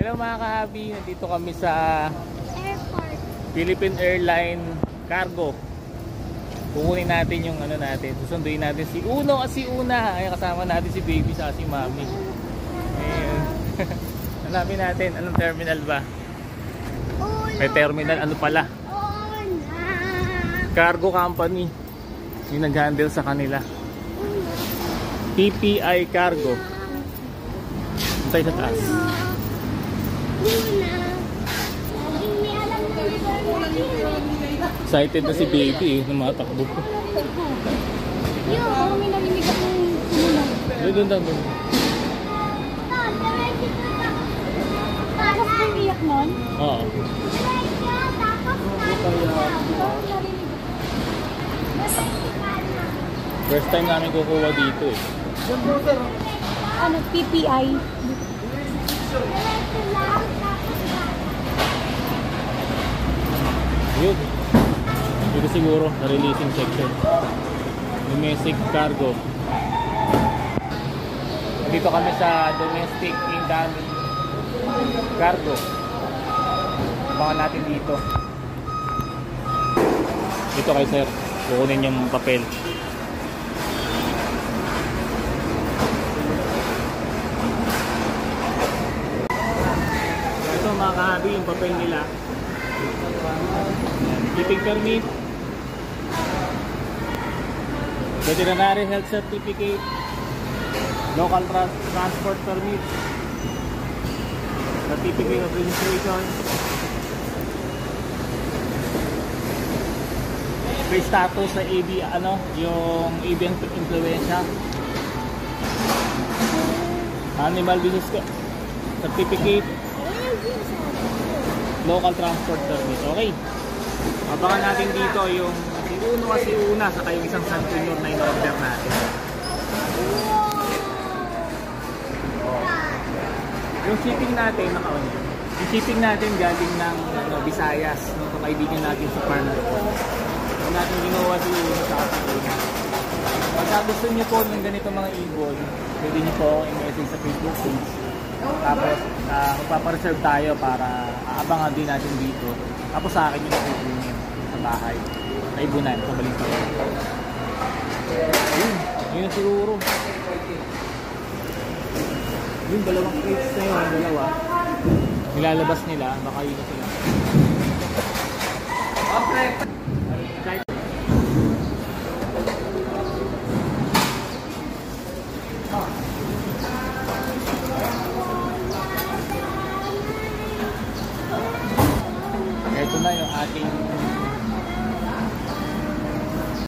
Hello mga kahabi, nandito kami sa Airport. Philippine Airline Cargo. Kukunin natin yung ano natin. Susunduin natin si Uno at si Una. Ay, kasama natin si Baby sa si Mami. Ayun. Hanapin natin anong terminal ba? May terminal ano pala? Cargo company yung nag-handle sa kanila. PPI Cargo. Antay sa taas. Excited na si Baby eh, ng mga takbo ko. Yung, parang may narinig akong tumunog. Doon. Tapos yung iyak nun? Oo. First time namin kukuha dito eh. Ano, PPI? Yun. Dito siguro sa releasing section. Domestic cargo. Dito kami sa domestic incoming cargo. Abangan natin dito. Dito kay sir. Kukunin yung papel. Ito mga kahabi yung papel nila. Shipping permit, veterinary health certificate, local transport permit, certificate of registration, may status sa AB, yung avian influenza, animal disease certificate, local transport permit. Okay. Abangan natin dito yung si Uno at si Una saka yung isang Santinor na in-order natin. Yung shipping natin, yung shipping natin galing ng Visayas, no, kaibigan natin sa Parnal. Kung natin ginawa si Uno sa si Una. Pagka gusto nyo po ng ganito mga ibon, pwede nyo po i-message sa Facebook page. Tapos magpapareserve tayo para aabangan din natin dito. Tapos sa akin yung nakukunin sa bahay. Sa ibunan, sa Balintang. Yun na siguro. Yung dalawang crates na yun, dalawa. Nilalabas nila, baka yun na sila. Okay. Ito na yung ating